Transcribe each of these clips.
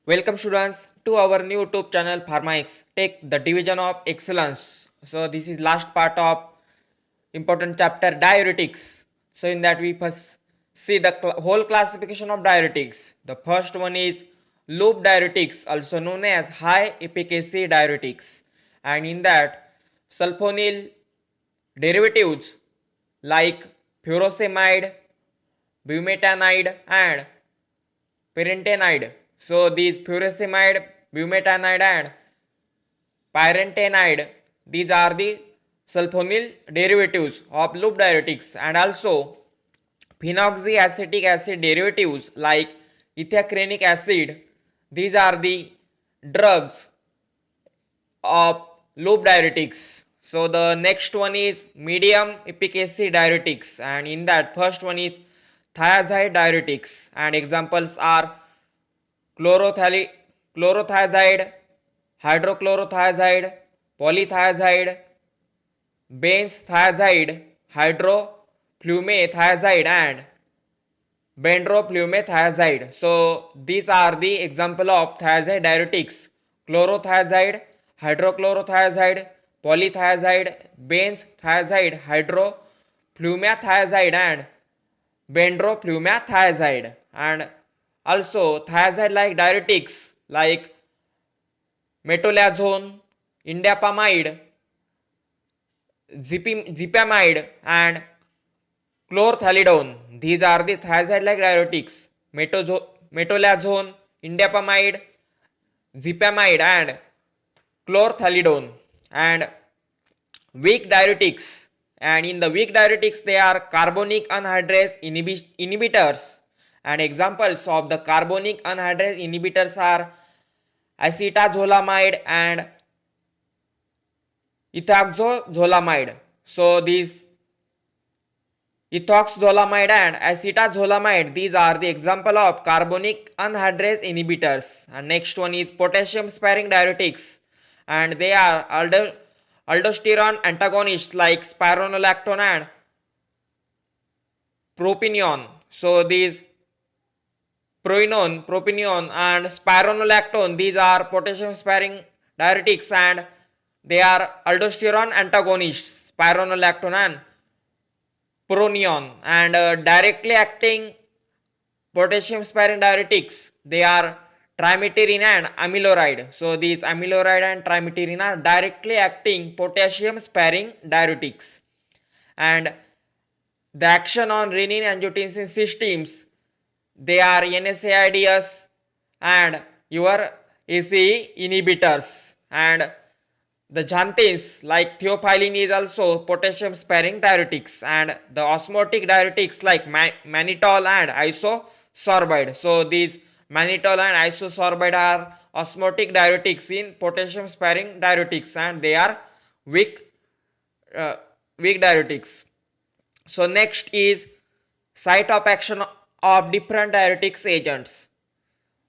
Welcome students to our new YouTube channel PharmaX Take the Division of Excellence. So this is last part of important chapter diuretics. So in that we first see the whole classification of diuretics. The first one is loop diuretics, also known as high efficacy diuretics, and in that sulfonyl derivatives like furosemide, bumetanide and pyrantenide. So these furosemide, bumetanide and pyrantenide, these are the sulfonyl derivatives of loop diuretics, and also phenoxyacetic acid derivatives like ethacranic acid. These are the drugs of loop diuretics. So the next one is medium efficacy diuretics, and in that first one is thiazide diuretics, and examples are chlorothiazide, hydrochlorothiazide, polythiazide, benzthiazide, hydroflumethiazide and bendroflumethiazide. So these are the example of thiazide diuretics: chlorothiazide, hydrochlorothiazide, polythiazide, benzthiazide, hydroflumethiazide and bendroflumethiazide. And also thiazide like diuretics like metolazone, indapamide, zipamide and chlorthalidone. These are the thiazide like diuretics: metolazone, indapamide, zipamide and chlorthalidone. And weak diuretics, and in the weak diuretics they are carbonic anhydrase inhibitors, and examples of the carbonic anhydrase inhibitors are acetazolamide and ethoxyzolamide. So these ethoxyzolamide and acetazolamide, these are the example of carbonic anhydrase inhibitors. And next one is potassium sparing diuretics, and they are aldosterone antagonists like spironolactone and propionion. So these propionion and spironolactone, these are potassium sparing diuretics, and they are aldosterone antagonists, spironolactone and propionion. And directly acting potassium sparing diuretics, they are trimetirin and amiloride. So these amiloride and trimetirin are directly acting potassium sparing diuretics. And the action on renin angiotensin systems, they are NSAIDs and your ACE inhibitors. And the xanthines like theophylline is also potassium sparing diuretics, and the osmotic diuretics like mannitol and isosorbide. So these mannitol and isosorbide are osmotic diuretics in potassium sparing diuretics, and they are weak uh, weak diuretics. So next is site of action of different diuretics agents.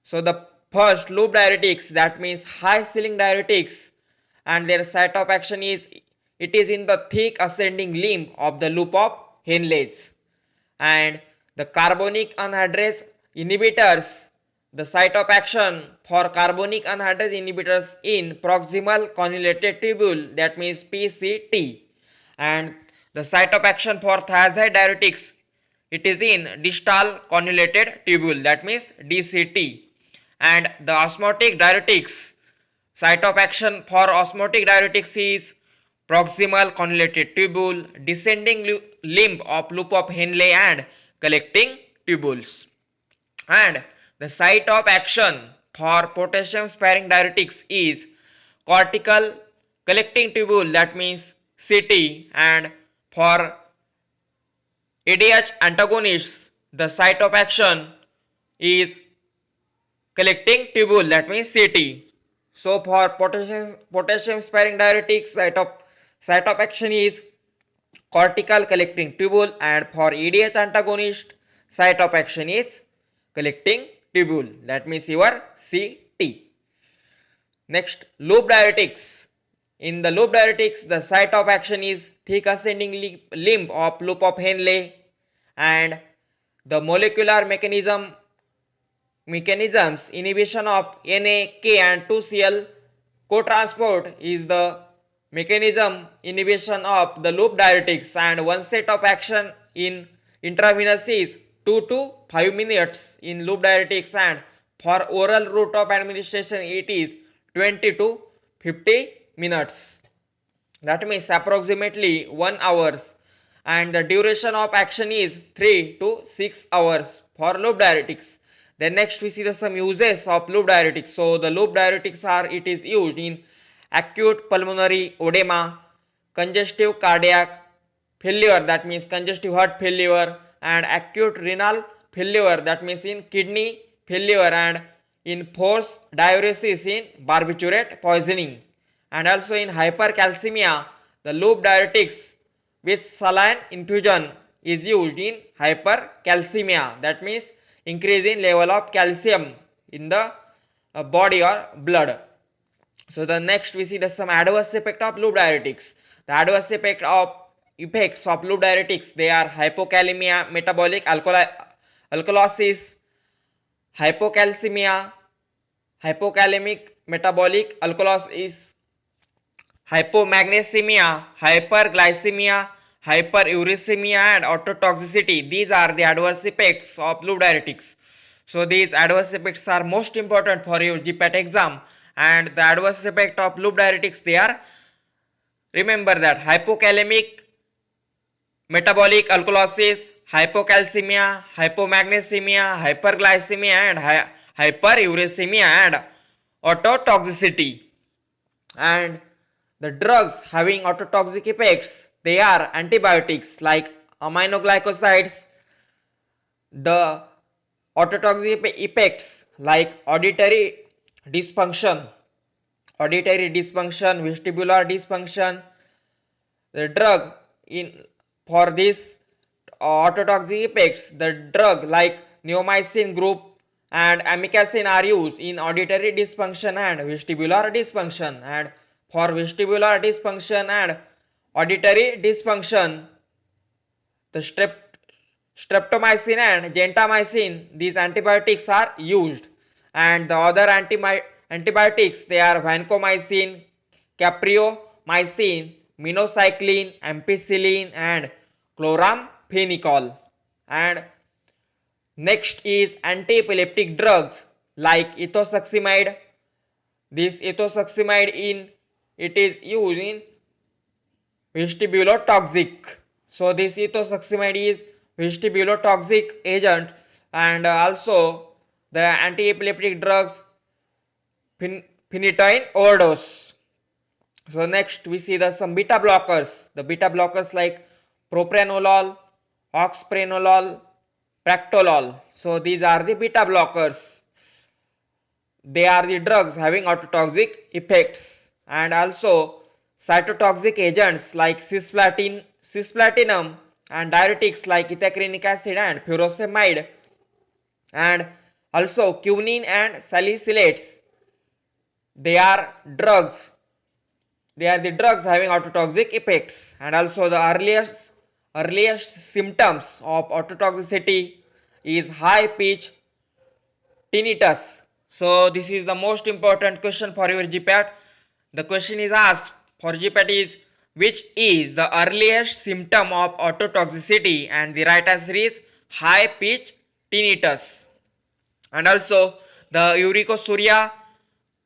So the first loop diuretics, that means high ceiling diuretics, and their site of action is, it is in the thick ascending limb of the loop of Henle's. And the carbonic anhydrase inhibitors, the site of action for carbonic anhydrase inhibitors in proximal convoluted tubule, that means PCT. And the site of action for thiazide diuretics, it is in distal convoluted tubule, that means DCT. And the osmotic diuretics, site of action for osmotic diuretics is proximal convoluted tubule, descending limb of loop of Henle and collecting tubules. And the site of action for potassium sparing diuretics is cortical collecting tubule, that means CT. And for ADH antagonists, the site of action is collecting tubule, that means CT. So for potassium sparing diuretics, site of action is cortical collecting tubule, and for EDH antagonist, site of action is collecting tubule, that means your CT. Next, loop diuretics. In the loop diuretics, the site of action is thick ascending limb of loop of Henle, and the molecular mechanism mechanisms. Inhibition of Na, K and 2Cl co-transport is the mechanism inhibition of the loop diuretics, and one set of action in intravenous is 2 to 5 minutes in loop diuretics, and for oral route of administration it is 20 to 50 minutes. That means approximately 1 hour, and the duration of action is 3 to 6 hours for loop diuretics. Then next we see some uses of loop diuretics. So the loop diuretics are, it is used in acute pulmonary edema, congestive cardiac failure, that means congestive heart failure, and acute renal failure, that means in kidney failure, and in forced diuresis in barbiturate poisoning, and also in hypercalcemia. The loop diuretics with saline infusion is used in hypercalcemia, that means increase in level of calcium in the body or blood. So the next we see the some adverse effect of loop diuretics. The adverse effects of loop diuretics, they are hypokalemia, metabolic alkalosis, hypocalcemia, hypokalemic metabolic alkalosis, hypomagnesemia, hyperglycemia, hyperuricemia and ototoxicity. These are the adverse effects of loop diuretics. So these adverse effects are most important for your GPAT exam, and the adverse effect of loop diuretics, they are, remember that, hypokalemic metabolic alkalosis, hypocalcemia, hypomagnesemia, hyperglycemia and hyperuricemia and ototoxicity. And the drugs having ototoxic effects, they are antibiotics like aminoglycosides. The ototoxic effects like auditory dysfunction, vestibular dysfunction. The drug in for this ototoxic effects, the drug like neomycin group and amikacin are used in auditory dysfunction and vestibular dysfunction. And for vestibular dysfunction and auditory dysfunction, the streptomycin and gentamicin, these antibiotics are used. And the other antibiotics, they are vancomycin, capreomycin, minocycline, ampicillin and chloramphenicol. And next is anti-epileptic drugs like ethosuximide. This ethosuximide it is used in vestibulotoxic. So this ethosuximide is vestibulotoxic agent, and also the anti-epileptic drugs phenytoin overdose. So next we see some beta blockers. The beta blockers like propranolol, oxprenolol, practolol. So these are the beta blockers. They are the drugs having ototoxic effects. And also cytotoxic agents like cisplatinum and diuretics like ethacrenic acid and furosemide, and also quinine and salicylates. They are the drugs having ototoxic effects. And also the earliest symptoms of ototoxicity is high pitch tinnitus. So this is the most important question for your GPAT. The question is asked for GPAT is, which is the earliest symptom of ototoxicity, and the right answer is high pitch tinnitus. And also the uricosurium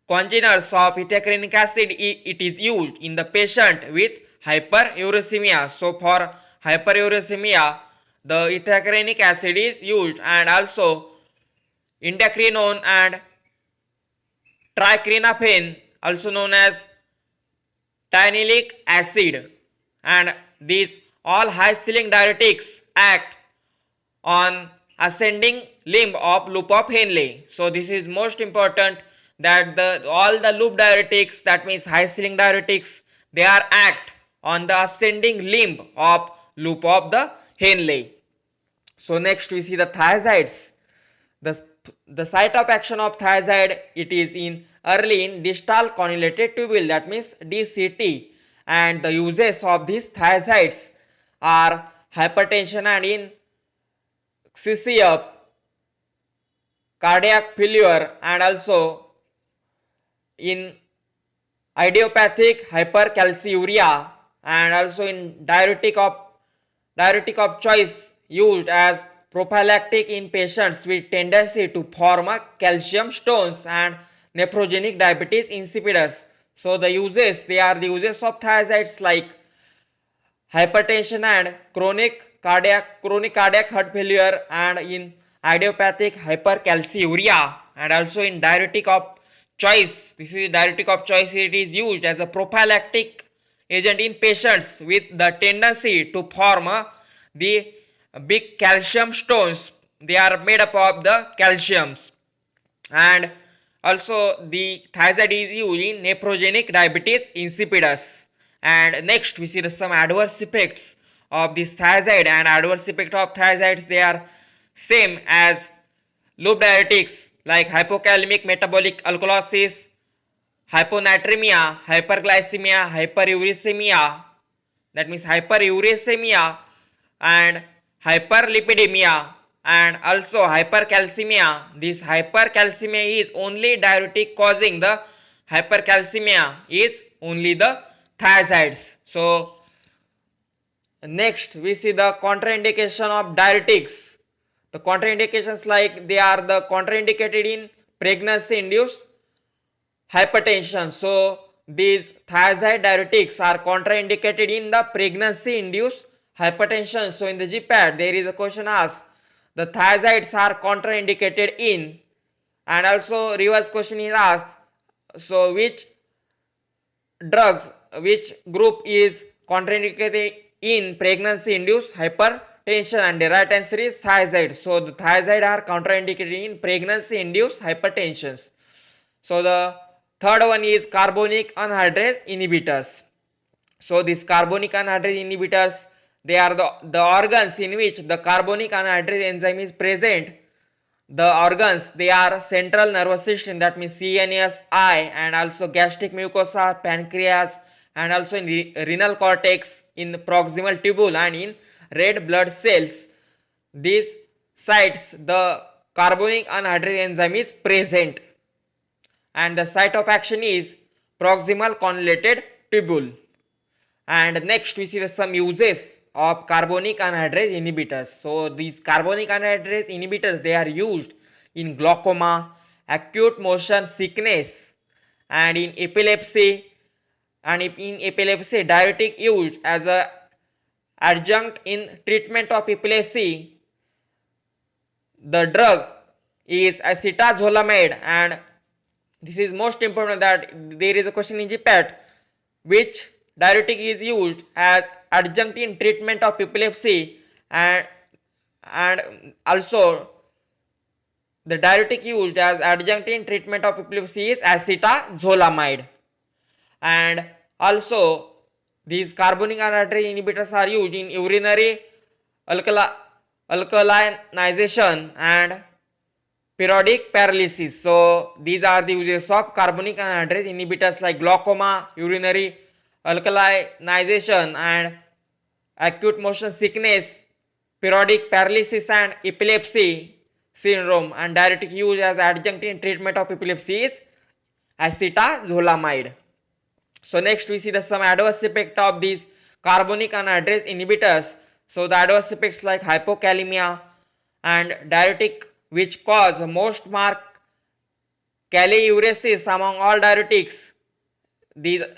congeners of ethacrenic acid, it is used in the patient with hyperuricemia. So for hyperuricemia, the ethacrenic acid is used, and also indacrinone and tricrinafene, also known as tinylic acid, and these all high ceiling diuretics act on ascending limb of loop of Henle. So this is most important, that all the loop diuretics, that means high ceiling diuretics, they are act on the ascending limb of loop of the Henle. So next we see the thiazides. The site of action of thiazide, it is early in distal convoluted tubule, that means DCT, and the uses of these thiazides are hypertension and in CCF, cardiac failure, and also in idiopathic hypercalciuria, and also in diuretic of choice used as prophylactic in patients with tendency to form calcium stones and nephrogenic diabetes insipidus. So the uses, they are the uses of thiazides like hypertension and chronic cardiac heart failure, and in idiopathic hypercalciuria, and also in diuretic of choice. This is diuretic of choice. It is used as a prophylactic agent in patients with the tendency to form the big calcium stones. They are made up of the calciums. And also the thiazide is used in nephrogenic diabetes insipidus. And next we see some adverse effects of this thiazide, and adverse effect of thiazides, they are same as loop diuretics like hypokalemic metabolic alkalosis, hyponatremia, hyperglycemia, hyperuricemia, that means hyperuricemia, and hyperlipidemia, and also hypercalcemia. This hypercalcemia is only diuretic causing the hypercalcemia is only the thiazides. So next we see the contraindication of diuretics. The contraindications, like they are the contraindicated in pregnancy induced hypertension. So these thiazide diuretics are contraindicated in the pregnancy induced hypertension. So in the GPAT there is a question asked, the thiazides are contraindicated in, and also reverse question is asked, so which drugs, which group is contraindicated in pregnancy induced hypertension, and the right answer is thiazide. So the thiazide are contraindicated in pregnancy induced hypertensions. So the third one is carbonic anhydrase inhibitors. So these carbonic anhydrase inhibitors, they are the organs in which the carbonic anhydrase enzyme is present. The organs, they are central nervous system, that means CNS, eye, and also gastric mucosa, pancreas, and also in renal cortex, in proximal tubule, and in red blood cells. These sites the carbonic anhydrase enzyme is present, and the site of action is proximal convoluted tubule. And next we see some uses of carbonic anhydrase inhibitors. So these carbonic anhydrase inhibitors, they are used in glaucoma, acute motion sickness, and in epilepsy. And in epilepsy, diuretic used as a adjunct in treatment of epilepsy. The drug is acetazolamide, and this is most important that there is a question in GPAT, which diuretic is used as adjunct in treatment of epilepsy, and also the diuretic used as adjunct in treatment of epilepsy is acetazolamide. And also these carbonic anhydrase inhibitors are used in urinary alkalinization and periodic paralysis. So these are the uses of carbonic anhydrase inhibitors like glaucoma, urinary alkalinization, and acute motion sickness, periodic paralysis, and epilepsy syndrome. And diuretic used as adjunct in treatment of epilepsy is acetazolamide. So next we see some adverse effect of these carbonic anhydrase inhibitors. So the adverse effects like hypokalemia and diuretic, which cause most marked kaliuresis among all diuretics. The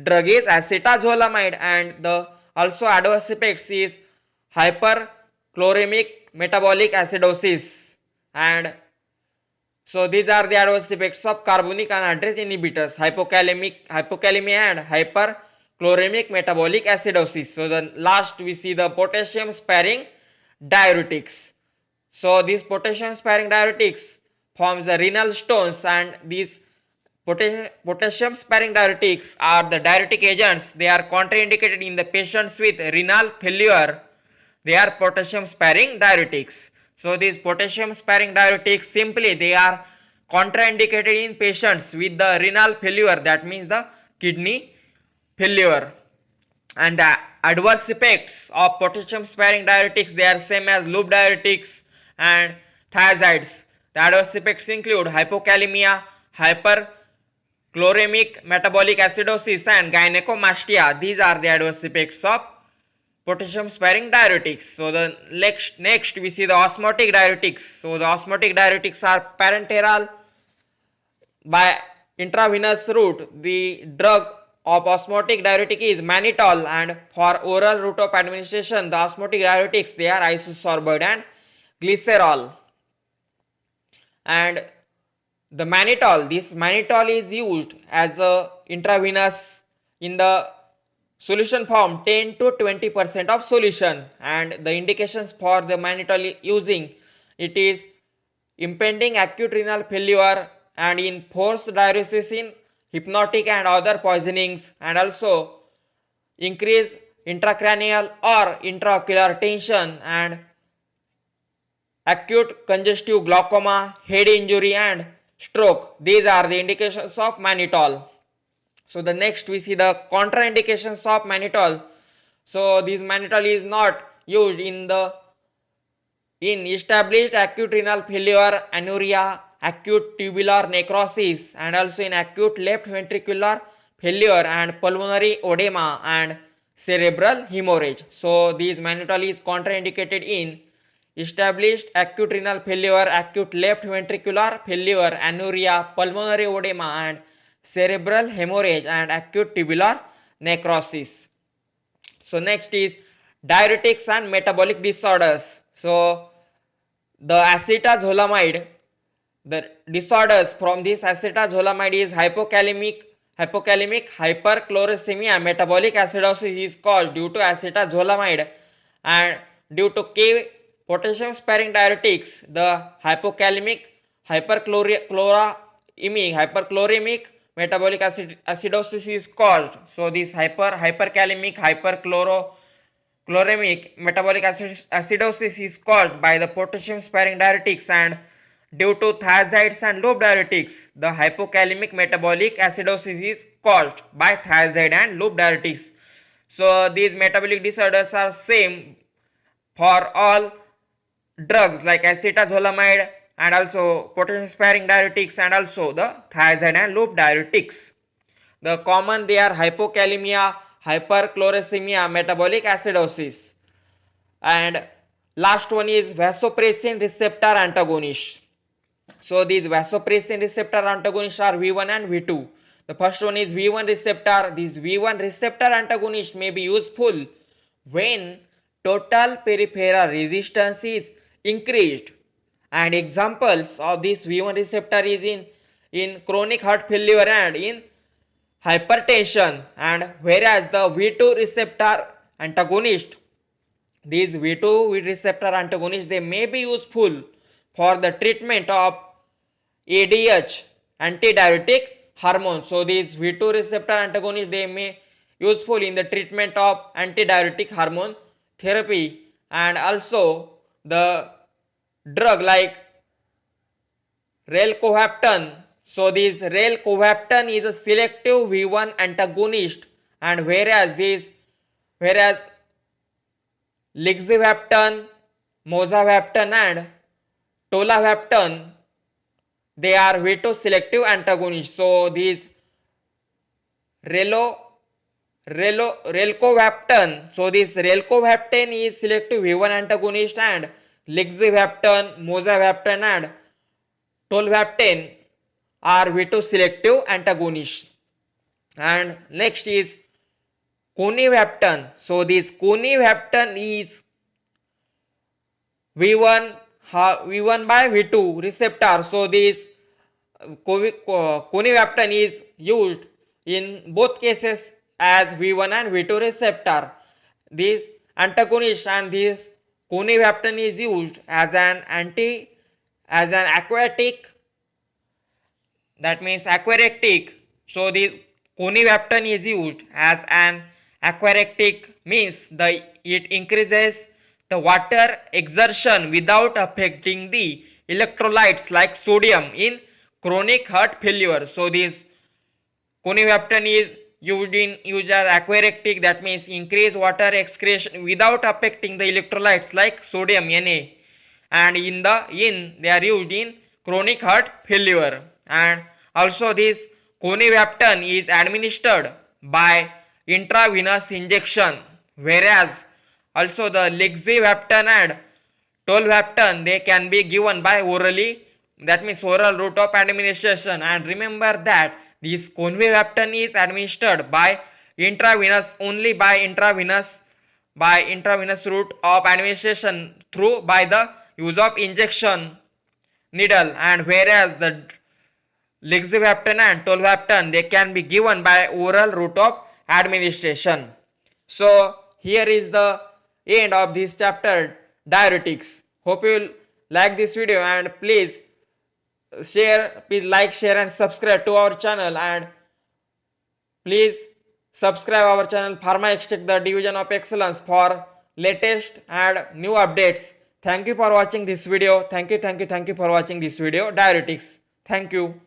drug is acetazolamide, and the also adverse effects is hyperchloremic metabolic acidosis. And so these are the adverse effects of carbonic anhydrase inhibitors: hypokalemia and hyperchloremic metabolic acidosis. So the last we see the potassium sparing diuretics. So these potassium sparing diuretics forms the renal stones, and these potassium sparing diuretics are the diuretic agents. They are contraindicated in the patients with renal failure. They are potassium sparing diuretics. So these potassium sparing diuretics, simply they are contraindicated in patients with the renal failure, that means the kidney failure. And the adverse effects of potassium sparing diuretics, they are same as loop diuretics and thiazides. The adverse effects include hypokalemia, hyperchloremic metabolic acidosis, and gynecomastia. These are the adverse effects of potassium sparing diuretics. So the next we see the osmotic diuretics. So the osmotic diuretics are parenteral by intravenous route. The drug of osmotic diuretic is mannitol, and for oral route of administration the osmotic diuretics, they are isosorbide and glycerol. And the mannitol, this mannitol is used as a intravenous in the solution form 10 to 20% of solution, and the indications for the mannitol using it is impending acute renal failure and in forced diuresis in hypnotic and other poisonings, and also increase intracranial or intraocular tension and acute congestive glaucoma, head injury and stroke. These are the indications of mannitol. So the next we see the contraindications of mannitol. So this mannitol is not used in established acute renal failure, anuria, acute tubular necrosis, and also in acute left ventricular failure and pulmonary edema and cerebral hemorrhage. So this mannitol is contraindicated in established acute renal failure, acute left ventricular failure, anuria, pulmonary edema and cerebral hemorrhage and acute tubular necrosis. So next is diuretics and metabolic disorders. So the acetazolamide, the disorders from this acetazolamide is hypokalemic, hyperchloremia, metabolic acidosis is caused due to acetazolamide, and due to potassium sparing diuretics, the hypokalemic, hyperchloremic metabolic acidosis is caused. So this hyperkalemic, hyperchloremic metabolic acidosis is caused by the potassium sparing diuretics, and due to thiazides and loop diuretics, the hypokalemic metabolic acidosis is caused by thiazide and loop diuretics. So these metabolic disorders are same for all drugs like acetazolamide and also potassium sparing diuretics and also the thiazide and loop diuretics. The common they are hypokalemia, hyperchloremia, metabolic acidosis, and last one is vasopressin receptor antagonist. So these vasopressin receptor antagonists are V1 and V2. The first one is V1 receptor. This V1 receptor antagonist may be useful when total peripheral resistance is increased, and examples of this V1 receptor is in chronic heart failure and in hypertension, and whereas the V2 receptor antagonist, these V2 receptor antagonists, they may be useful for the treatment of ADH, antidiuretic hormone. So these V2 receptor antagonists, they may useful in the treatment of antidiuretic hormone therapy, and also the drug like relcovaptan. So this relcovaptan is a selective V1 antagonist, and whereas lixivaptan, mozavaptan and tolavaptan, they are V2 selective antagonists. So these relcovaptan, so this relcovaptan is selective V1 antagonist, and lixivaptan, mozavaptan and tolvaptan are V2 selective antagonists. And next is conivaptan. So this conivaptan is V1 by V2 receptor. So this conivaptan is used in both cases as V1 and V2 receptor. This antagonist and this conivaptan is used as an aquatic, that means aquarectic. So this conivaptan is used as an aquarectic, means it increases the water exertion without affecting the electrolytes like sodium in chronic heart failure. So this conivaptan is used as aquarectic, that means increase water excretion without affecting the electrolytes like sodium Na, and they are used in chronic heart failure. And also this conivaptan is administered by intravenous injection, whereas also the lexivaptan and tolvaptan they can be given by orally, that means oral route of administration. And remember that this conivaptan is administered by intravenous, only by intravenous route of administration through by the use of injection needle, and whereas the lexivaptan and tolvaptan they can be given by oral route of administration. So here is the end of this chapter, diuretics. Hope you will like this video, and please like, share and subscribe to our channel, and please subscribe our channel Pharma Extract, the division of excellence, for latest and new updates. Thank you for watching this video. Thank you for watching this video, diuretics. Thank you.